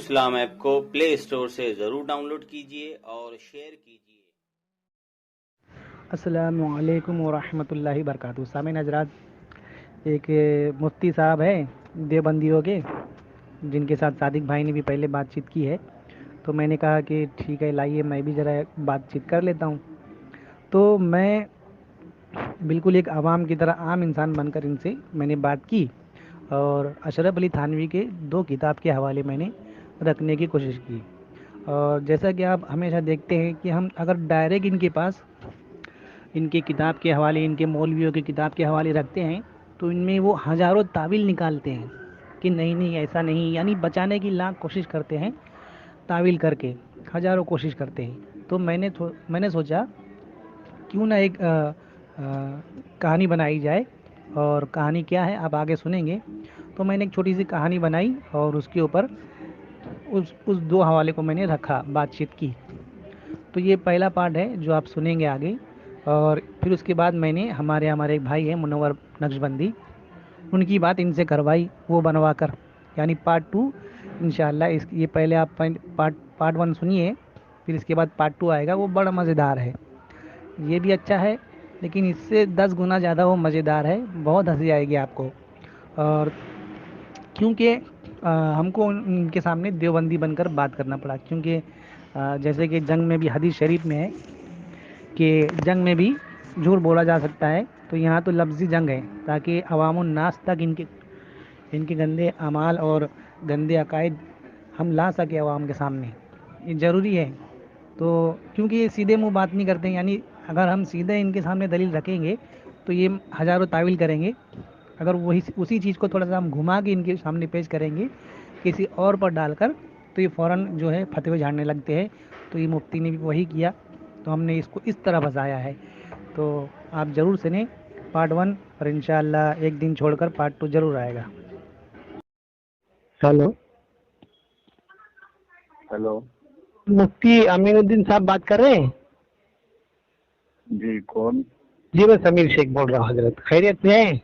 اسلام app کو پلے store سے ضرور ڈاؤن لوڈ کیجیے اور شیئر کیجیے۔ السلام علیکم ورحمۃ اللہ وبرکاتہ۔ سامعین حضرات، ایک مفتی صاحب ہیں دیوبندیوں کے، جن کے ساتھ صادق بھائی نے بھی پہلے بات چیت کی ہے، تو میں نے کہا کہ ٹھیک ہے، لائیے میں بھی ذرا بات چیت کر لیتا ہوں۔ تو میں بالکل ایک عوام کی طرح عام انسان بن کر ان سے میں نے بات کی، اور اشرف علی تھانوی کے 2 کتاب کے حوالے میں نے رکھنے کی کوشش کی۔ اور جیسا کہ آپ ہمیشہ دیکھتے ہیں کہ ہم اگر ڈائریکٹ ان کے پاس ان کی کتاب کے حوالے، ان کے مولویوں کی کتاب کے حوالے رکھتے ہیں تو ان میں وہ ہزاروں تعویل نکالتے ہیں کہ نہیں ایسا نہیں، یعنی بچانے کی لاکھ کوشش کرتے ہیں، تعویل کر کے ہزاروں کوشش کرتے ہیں۔ تو میں نے سوچا کیوں نہ ایک کہانی بنائی جائے، اور کہانی کیا ہے آپ آگے سنیں گے۔ تو میں نے ایک چھوٹی سی کہانی بنائی اور اس کے اوپر اس 2 حوالے کو میں نے رکھا، بات چیت کی۔ تو یہ پہلا پارٹ ہے جو آپ سنیں گے آگے، اور پھر اس کے بعد میں نے ہمارے ایک بھائی ہیں منور نقشبندی، ان کی بات ان سے کروائی وہ بنوا کر، یعنی پارٹ 2 انشاءاللہ۔ یہ پہلے آپ پارٹ 1 سنیے، پھر اس کے بعد پارٹ 2 آئے گا، وہ بڑا مزیدار ہے۔ یہ بھی اچھا ہے لیکن اس سے 10 گنا زیادہ وہ مزیدار ہے، بہت ہنسی آئے گی آپ کو۔ اور کیونکہ ہم کو ان کے سامنے دیوبندی بن کر بات کرنا پڑا، کیونکہ جیسے کہ جنگ میں بھی حدیث شریف میں ہے کہ جنگ میں بھی جھوٹ بولا جا سکتا ہے، تو یہاں تو لفظی جنگ ہے تاکہ عوام الناس تک ان کے گندے اعمال اور گندے عقائد ہم لا سکے عوام کے سامنے، یہ ضروری ہے۔ تو کیونکہ یہ سیدھے منہ بات نہیں کرتے ہیں، یعنی اگر ہم سیدھے ان کے سامنے دلیل رکھیں گے تو یہ ہزاروں تعویل کریں گے، اگر اسی چیز کو تھوڑا سا ہم گھما کے ان کے سامنے پیش کریں گے کسی اور پر ڈال کر، تو یہ فوراً جو ہے فتوے جھاڑنے لگتے ہیں۔ تو یہ مفتی نے بھی وہی کیا، تو ہم نے اس کو اس طرح بتایا ہے۔ تو آپ ضرور سنیں پارٹ 1، اور انشاءاللہ ایک دن چھوڑ کر پارٹ 2 ضرور آئے گا۔ ہیلو، مفتی امین الدین صاحب بات کر رہے ہیں؟ جی کون؟ جی میں سمیر شیخ بول رہا ہوں حضرت، خیریت سے ہیں؟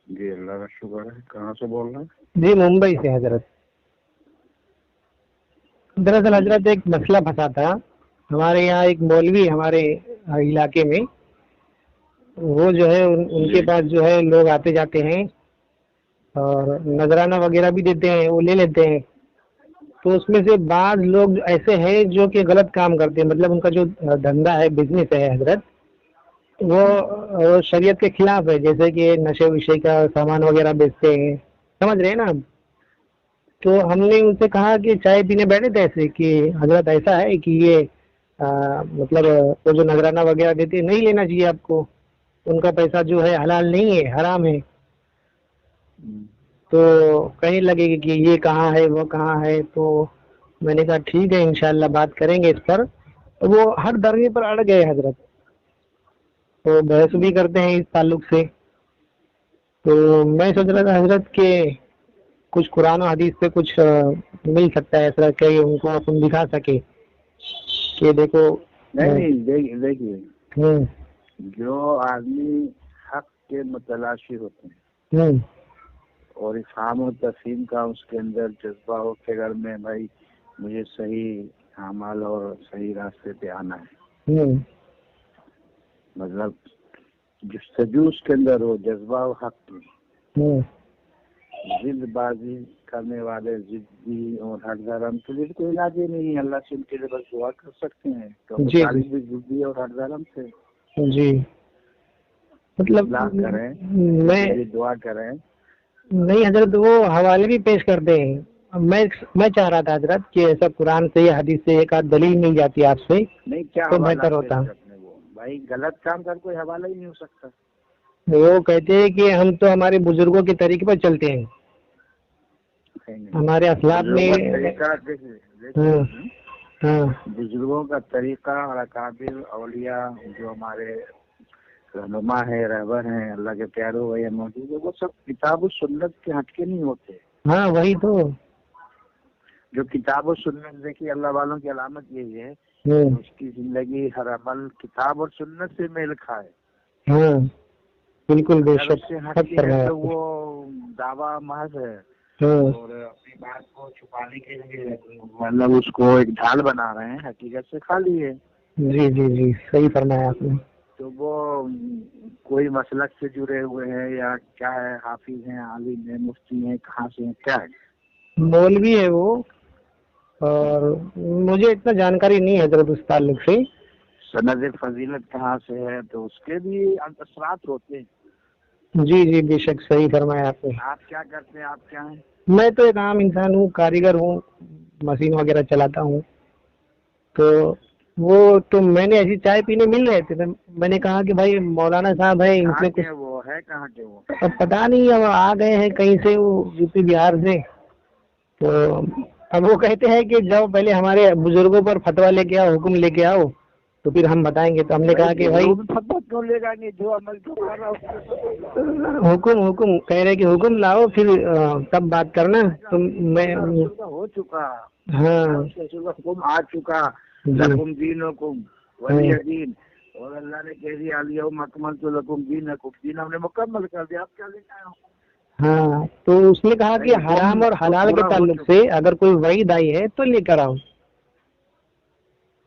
جی اللہ کا شکر ہے۔ کہاں سے بول رہے ہیں؟ جی ممبئی سے حضرت۔ دراصل حضرت ایک مسئلہ پھنسا تھا ہمارے یہاں، ایک مولوی ہمارے علاقے میں، وہ جو ہے ان کے پاس جو ہے لوگ آتے جاتے ہیں اور نذرانہ وغیرہ بھی دیتے ہیں، وہ لے لیتے ہیں۔ تو اس میں سے بعض لوگ ایسے ہیں جو کہ غلط کام کرتے ہیں، مطلب ان کا جو دھندا ہے، بزنس ہے حضرت، وہ شریعت کے خلاف ہے، جیسے کہ نشے وشے کا سامان وغیرہ بیچتے ہیں، سمجھ رہے ہیں نا آپ؟ تو ہم نے ان سے کہا کہ چائے پینے بیٹھے تھے ایسے کہ حضرت ایسا ہے کہ یہ مطلب وہ جو نذرانہ وغیرہ دیتے نہیں لینا چاہیے آپ کو، ان کا پیسہ جو ہے حلال نہیں ہے، حرام ہے۔ تو کہیں لگے گی کہ یہ کہاں ہے وہ کہاں ہے، تو میں نے کہا ٹھیک ہے انشاءاللہ بات کریں گے اس پر۔ وہ ہر درجے پر اڑ گئے حضرت، تو بحث بھی کرتے ہیں اس تعلق سے۔ تو میں سوچ رہا تھا حضرت کہ کچھ قرآن و حدیث سے کچھ مل سکتا ہے ایسا کہ ان کو اپن دکھا سکے کہ دیکھو۔ نہیں دیکھیے، جو آدمی حق کے متلاشی ہوتے ہیں اور افہام و تفہیم کا اس کے اندر جذبہ ہو کہ اگر میں بھائی مجھے صحیح اعمال اور صحیح راستے پہ آنا ہے، مطلب جستجو اس کے اندر ہو، جذبہ و حق کی، ضد بازی کرنے والے ضدی اور ہر دھرم کے لیے کوئی علاج ہی نہیں ہے۔ اللہ سے ان کے لیے بس دعا کر سکتے ہیں، جی تعلق بھی ضدی اور ہر دھرم سے جی، مطلب کریں، میں دعا کریں۔ نہیں حضرت، وہ حوالے بھی پیش کرتے ہیں۔ میں چاہ رہا تھا حضرت کہ ایسا قرآن سے یا حدیث سے ایک آدھ دلیل مل جاتی آپ سے نہیں، کیا تو بہتر ہوتا۔ وہ بھائی غلط کام کر کوئی حوالہ ہی نہیں ہو سکتا۔ وہ کہتے ہیں کہ ہم تو ہمارے بزرگوں کے طریقے پر چلتے ہیں، ہمارے اسلاف میں بزرگوں کا طریقہ اور اکابر اولیاء جو ہمارے رہنما ہے، رہبر ہیں، اللہ کے پیارے ہوئے یا موجود ہے، وہ سب کتاب و سنت کے ہٹ کے نہیں ہوتے۔ ہاں وہی تو، جو کتاب و سنت، دیکھیے اللہ والوں کی علامت یہی ہے اس کی زندگی ہر عمل کتاب اور سنت سے میل کھائے۔ ہاں بالکل بے شک، سے ہٹ کے ہے تو وہ دعویٰ محض ہے، اور اپنی بات کو چھپانے کے لیے مطلب اس کو ایک ڈھال بنا رہے ہیں، حقیقت سے خالی ہے. جی جی جی صحیح فرمایا آپ نے. تو وہ کوئی مسلک سے جڑے ہوئے ہیں یا کیا ہے، حافظ ہیں، عالم ہیں، مفتی ہیں، کہاں سے ہیں، کیا ہے؟ مولوی ہے وہ، اور مجھے اتنا جانکاری نہیں ہے حضرت اس تعلق سے. سند فضیلت کہاں سے ہے، تو اس کے بھی اثرات ہوتے ہیں. جی جی بے شک صحیح فرمایا آپ نے. آپ کیا کرتے ہیں، آپ کیا ہیں؟ میں تو ایک عام انسان ہوں، کاریگر ہوں، مشین وغیرہ چلاتا ہوں. تو وہ تو میں نے ایسی چائے پینے مل رہے تھے، میں نے کہا کہ بھائی مولانا صاحب ہے، ان سے کچھ. وہ ہے کہاں کے وہ؟ اب پتا نہیں، اب آ گئے ہیں کہیں سے، وہ یو پی بہار سے. تو اب وہ کہتے ہیں کہ جاؤ پہلے ہمارے بزرگوں پر فتویٰ لے کے آؤ، حکم لے کے آؤ، تو پھر ہم بتائیں گے. تو ہم نے کہا کہ بھائی فتویٰ کیوں لے گا نہیں، جو عمل جو کر رہا ہے حکم کہہ رہے کہ حکم لاؤ، پھر تب بات کرنا. تو میں ہو چکا. ہاں حکم آ چکا. لکم دینکم ولی دین. اور اللہ نے کہہ دیا الیوم اکملت لکم دینکم، دین ہم نے مکمل کر دیا، آپ کیا لے کے آئے ہو؟ ہاں تو اس نے کہا کہ حرام اور حلال کے تعلق سے اگر کوئی وعید آئی ہے تو لے کر آؤ.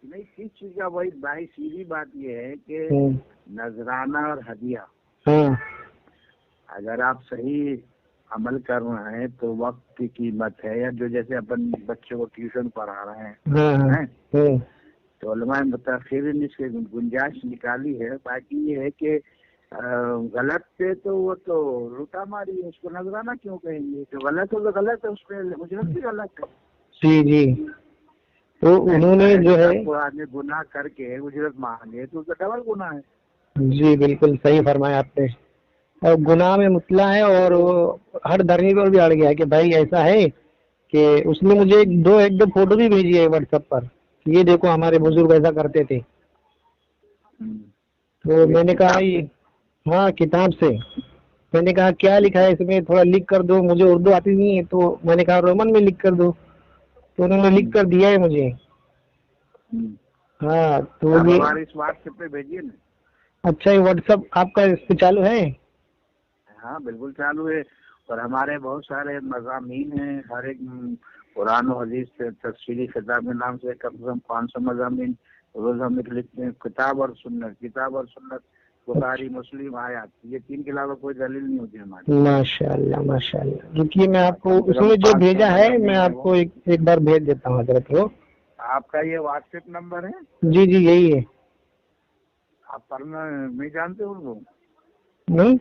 نہیں، کس چیز کا وہی بھائی؟ سیدھی بات یہ ہے کہ نذرانہ اور ہدیہ، اگر آپ صحیح عمل کر رہے ہیں تو وقت کی قیمت ہے. یا جو جیسے اپن بچوں کو ٹیوشن پڑھا رہے ہیں، تو علماء متاخرین اس کی گنجائش نکالی ہے. باقی یہ ہے کہ غلط پہ تو وہ تو لوٹا ماری ہے، اس کو نذرانہ کیوں کہیں گے؟ جو غلط ہے تو غلط ہے، اس پہ اجرت بھی غلط ہے. جی جی. تو انہوں نے جو ہے آدمی گناہ کر کے اجرت مانگے تو اس کا ڈبل گناہ ہے. جی بالکل صحیح فرمایا آپ نے. اور گناہ میں مطلع ہے، اور وہ ہر دھرمی پر بھی اڑ گیا کہ بھائی ایسا ہے کہ اس نے مجھے ایک دو فوٹو بھی بھیجی ہے واٹس ایپ پر، یہ دیکھو ہمارے بزرگ ایسا کرتے تھے. تو میں نے کہا ہاں کتاب سے. میں نے کہا کیا لکھا ہے اس میں، تھوڑا لکھ کر دو، مجھے اردو آتی نہیں ہے. تو میں نے کہا رومن میں لکھ کر دو. تو انہوں نے لکھ کر دیا ہے مجھے. ہاں تو یہ اس واٹس ایپ پہ بھیجیے نا. اچھا، یہ واٹس ایپ آپ کا اس پہ چالو ہے؟ ہاں بالکل چالو ہے. اور ہمارے بہت سارے مضامین ہیں، ہر ایک قرآن و حدیث سے تفصیلی خطاب کے نام سے کم سے کم 500 مضامین روز ہم لکھتے ہیں. کتاب اور سنت، بخاری مسلم آیات، یہ 3 کے علاوہ کوئی دلیل نہیں ہوتی ہماری. ماشاء اللہ ماشاء اللہ. رکیے میں آپ کو اس میں جو بھیجا ہے میں آپ کو ایک بار بھیج دیتا ہوں حضرت کو. آپ کا یہ واٹس ایپ نمبر ہے؟ جی جی یہی ہے. آپ پڑھنا نہیں جانتے اردو؟ نہیں،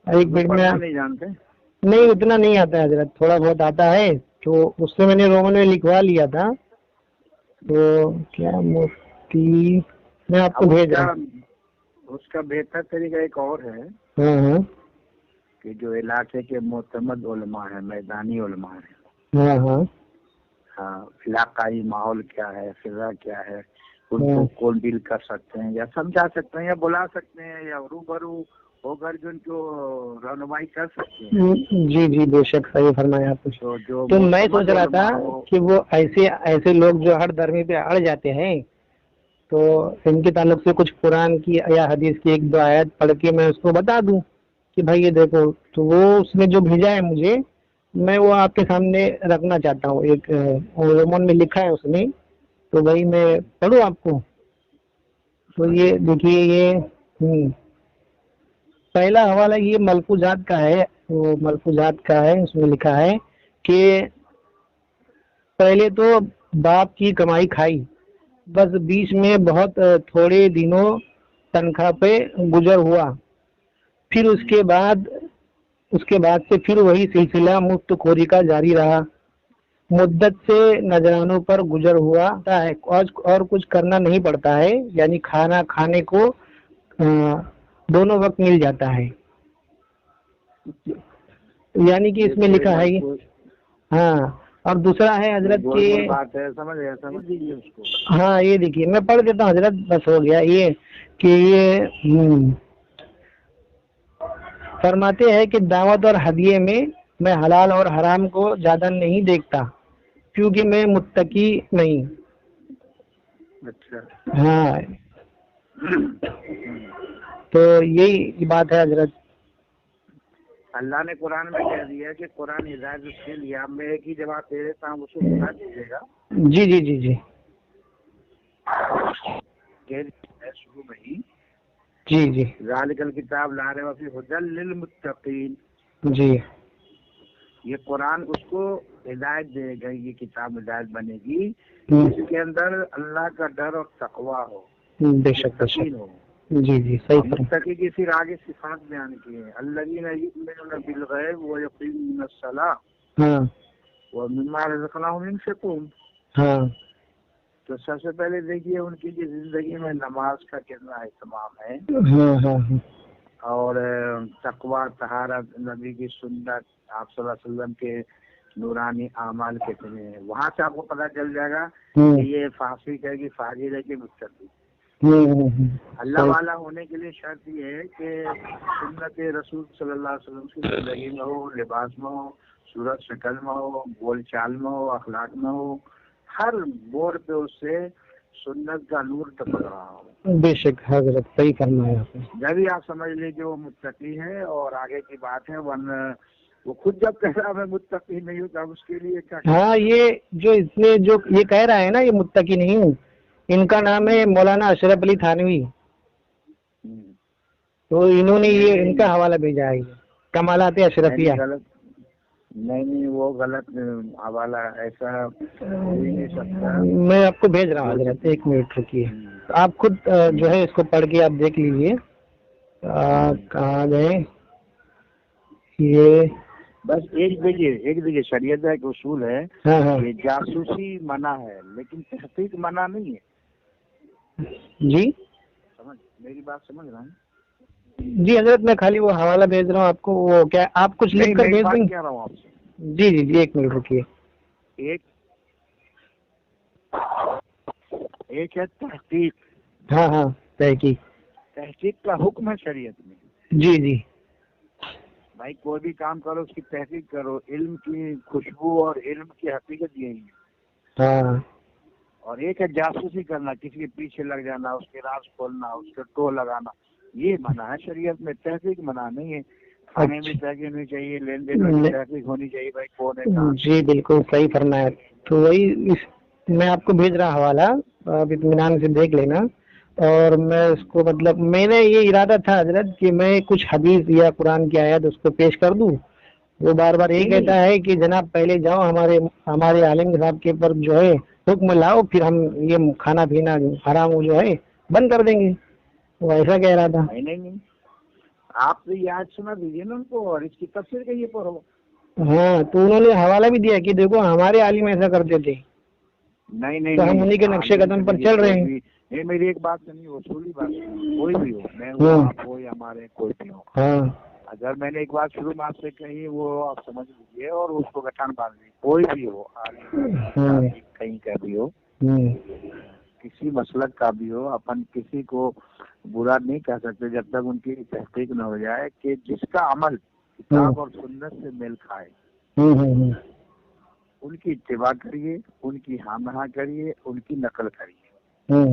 ایک منٹ میں نہیں جانتے؟ نہیں اتنا نہیں آتا ہے حضرت، تھوڑا بہت آتا ہے. تو اس سے میں نے رومن میں لکھوا لیا تھا. تو کیا مفتی میں آپ کو بھیج رہا ہوں. اس کا بہتر طریقہ ایک اور ہے کہ جو علاقے کے معتمد علماء ہیں، میدانی علماء ہیں، ہاں علاقائی ماحول کیا ہے، فضا کیا ہے، ان کو کون ڈیل کر سکتے ہیں یا سمجھا سکتے ہیں یا بلا سکتے ہیں یا روبرو ہو کر جو ان کو رہنمائی کر سکتے ہیں. جی جی بے شک صحیح فرمایا آپ نے. تو میں سوچ رہا تھا کہ وہ ایسے لوگ جو ہر دھرمی پہ اڑ جاتے ہیں، تو ان کے تعلق سے کچھ قرآن کی یا حدیث کی 1-2 آیت پڑھ کے میں اس کو بتا دوں کہ بھائی یہ دیکھو. تو وہ اس نے جو بھیجا ہے مجھے، میں وہ آپ کے سامنے رکھنا چاہتا ہوں. ایک رومن میں لکھا ہے اس نے، تو بھائی میں پڑھوں آپ کو. تو یہ دیکھیے، یہ پہلا حوالہ یہ ملفوظات کا ہے. وہ ملفوظات کا ہے، اس میں لکھا ہے کہ پہلے تو باپ کی کمائی کھائی، بس بیچ میں بہت تھوڑے دنوں تنخواہ پہ گزر ہوا. پھر اس کے بعد سے پھر وہی سلسلہ مفت خوری کا جاری رہا. مدت سے نذرانوں پر گزر ہوا ہے، اور کچھ کرنا نہیں پڑتا ہے، یعنی کھانا کھانے کو دونوں وقت مل جاتا ہے. یعنی کہ اس میں لکھا ہے ہاں. اور دوسرا ہے حضرت کی ہاں یہ دیکھیے میں پڑھ دیتا ہوں حضرت، بس ہو گیا. یہ کہ یہ فرماتے ہیں کہ دعوت اور ہدیے میں حلال اور حرام کو زیادہ نہیں دیکھتا، کیونکہ میں متقی نہیں. اچھا ہاں تو یہی بات ہے حضرت. اللہ نے قرآن میں کہہ دیا ہے کہ قرآن ہدایت اس کے لیے. اب میں ایک ہی جواب دے دیتا ہوں, اسے بتا دیجیے گا. جی جی جی جی کہہ دیا شروع میں ہی جی جی ذالک الکتاب لا ریب فیہ ھدی للمتقین. جی یہ قرآن اس کو ہدایت دے گا, یہ کتاب ہدایت بنے گی جس کے اندر اللہ کا ڈر اور تقویٰ ہو, بے شک بے یقین شک. ہو. جی جی صحیح فرمایا. متقی کی پھر آگے صفات بیان کی ہیں. الذین یؤمنون بالغیب ویقیمون الصلاۃ ہاں ومما رزقناہم ینفقون. ہاں تو سب سے پہلے دیکھیے ان کی زندگی میں نماز کا کتنا اہتمام ہے, ہاں ہاں ہاں اور تقویٰ, طہارت, نبی کی سنت, آپ صلی اللہ علیہ وسلم کے نورانی اعمال کتنے ہیں. وہاں سے آپ کو پتہ چل جائے گا کہ یہ فاسق ہے کہ فاجر ہے کہ متقی. اللہ والا ہونے کے لیے شرط یہ ہے کہ سنت رسول صلی اللہ علیہ وسلم کی زندگی میں ہو, لباس میں ہو, صورت شکل میں ہو, بول چال میں ہو, اخلاق میں ہو, ہر بور پہ اس سے سنت کا نور ٹپک رہا ہو. بے شک حضرت صحیح فرمایا آپ نے. جبھی آپ سمجھ لیجیے وہ متقی ہے, اور آگے کی بات ہے. ورنہ وہ خود جب کہہ رہا میں متقی نہیں ہوں تب اس کے لیے کیا. ہاں یہ جو اس نے جو یہ کہہ رہا ہے نا, یہ متقی نہیں ہوں, ان کا نام ہے مولانا اشرف علی تھانوی. تو انہوں نے یہ ان کا حوالہ بھیجا ہے, کمالات اشرفیہ. نہیں وہ غلط حوالہ, ایسا ہو ہی نہیں سکتا. میں آپ کو بھیج رہا ہوں حضرت, ایک منٹ رکیے. آپ خود جو ہے اس کو پڑھ کے آپ دیکھ لیجیے. کہاں گئے یہ. بس ایک دیکھیے شریعت کا ایک اصول ہے کہ جاسوسی منع ہے لیکن تحقیق منع نہیں ہے. جی میری بات سمجھ رہا ہوں. جی حضرت میں خالی وہ حوالہ بھیج رہا ہوں آپ کو. وہ کیا آپ کچھ لکھ کر بھیج دیں گے؟ کہہ رہا ہوں آپ سے. جی جی جی ایک منٹ رکیے. ایک ہے تحقیق. ہاں ہاں تحقیق کا حکم ہے شریعت میں. جی جی بھائی کوئی بھی کام کرو اس کی تحقیق کرو. علم کی خوشبو اور علم کی حقیقت یہی ہے. ہاں. اور ایک ہے جاسوسی کرنا, کسی کے پیچھے لگ جانا, اس کے راز کھولنا, اس کے ٹو لگانا, یہ منع ہے شریعت میں. تحقیق منع نہیں ہے. کھانے میں تحقیق ہونی چاہیے, لین دین میں تحقیق ہونی چاہیے. بھائی کون ہے کہاں. جی بالکل صحیح فرمایا. تو وہی میں آپ کو بھیج رہا حوالہ, آپ اطمینان سے دیکھ لینا. اور میں اس کو مطلب میں نے یہ ارادہ تھا حضرت کہ میں کچھ حدیث یا قرآن کی آیت اس کو پیش کر دوں. وہ بار بار یہ کہتا ہے کہ جناب پہلے جاؤ ہمارے عالم صاحب کے پر جو ہے حکم لاؤ, پھر ہم یہ کھانا پینا حرام جو ہے بند کر دیں گے. وہ ایسا کہہ رہا تھا. نہیں آپ تو یاد سنا دیجیے نا ان کو, اور اس کی تفسیر کہیے پڑھو. ہاں تو انہوں نے حوالہ بھی دیا کہ دیکھو ہمارے عالم ایسا کرتے تھے. نہیں تو ہم انہیں کے نقشے قدم پر چل رہے ہیں. یہ میری ایک بات نہیں, اصولی بات نہیں. کوئی بھی ہو, میں ہوں, آپ ہو یا ہمارے کوئی بھی ہو. ہاں اگر میں نے ایک بات شروع میں آپ سے کہی وہ آپ سمجھ لیجیے اور اس کو گٹان باندھ لیجیے. کوئی بھی ہو, عالم کہیں کا بھی ہو, کسی مسلک کا بھی ہو, اپن کسی کو برا نہیں کہہ سکتے جب تک ان کی تحقیق نہ ہو جائے کہ جس کا عمل کتاب اور سنت سے میل کھائے ان کی اتباع کریے, ان کی ہاں کریے, ان کی نقل کریے.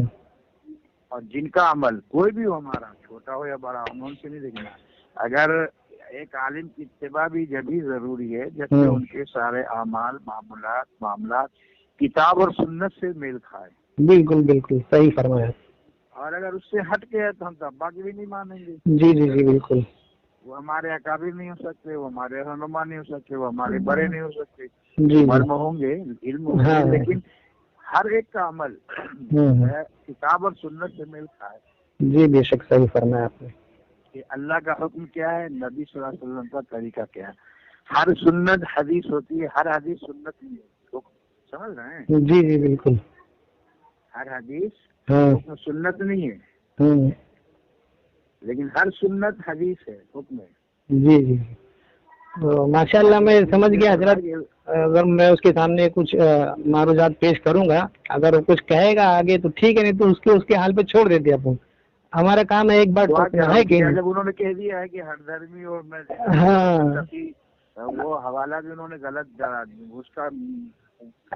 اور جن کا عمل کوئی بھی ہو, ہمارا چھوٹا ہو یا بڑا ہو, ان سے نہیں دیکھنا. اگر ایک عالم کی اتباع بھی جب بھی ضروری ہے جبکہ ان کے سارے اعمال معاملات کتاب اور سنت سے میل کھائے. بالکل بالکل صحیح فرمایا. اور اگر اس سے ہٹ کے ہے تو ہم تبا کی بھی نہیں مانیں گے. جی جی جی بالکل. وہ ہمارے اکابر نہیں ہو سکتے, وہ ہمارے رہنما نہیں ہو سکتے, وہ ہمارے بڑے نہیں ہو سکتے. جی مرم ہوں گے, علم ہوں گے, لیکن ہر ایک کا عمل کتاب اور سنت سے میل کھائے. جی بے شک صحیح فرمایا آپ نے. کہ اللہ کا حکم کیا ہے, نبی صلی اللہ علیہ وسلم کا طریقہ کیا ہے. ہر سنت حدیث ہوتی ہے, ہر حدیث سنت نہیں ہے. سمجھ رہے ہیں. جی جی بالکل. ہر حدیث سنت نہیں ہے, لیکن ہر سنت حدیث ہے, حکم ہے. جی جی ماشاء اللہ میں سمجھ گیا حضرت. اگر میں اس کے سامنے کچھ معروضات پیش کروں گا, اگر وہ کچھ کہے گا آگے تو ٹھیک ہے, نہیں تو اس کے حال پہ چھوڑ دیتے اپن. ہمارا کام ہے ایک بار ہے کہ جب انہوں نے کہہ دیا ہے کہ ہر دھرمی اور میں وہ حوالہ بھی انہوں نے غلط اس کا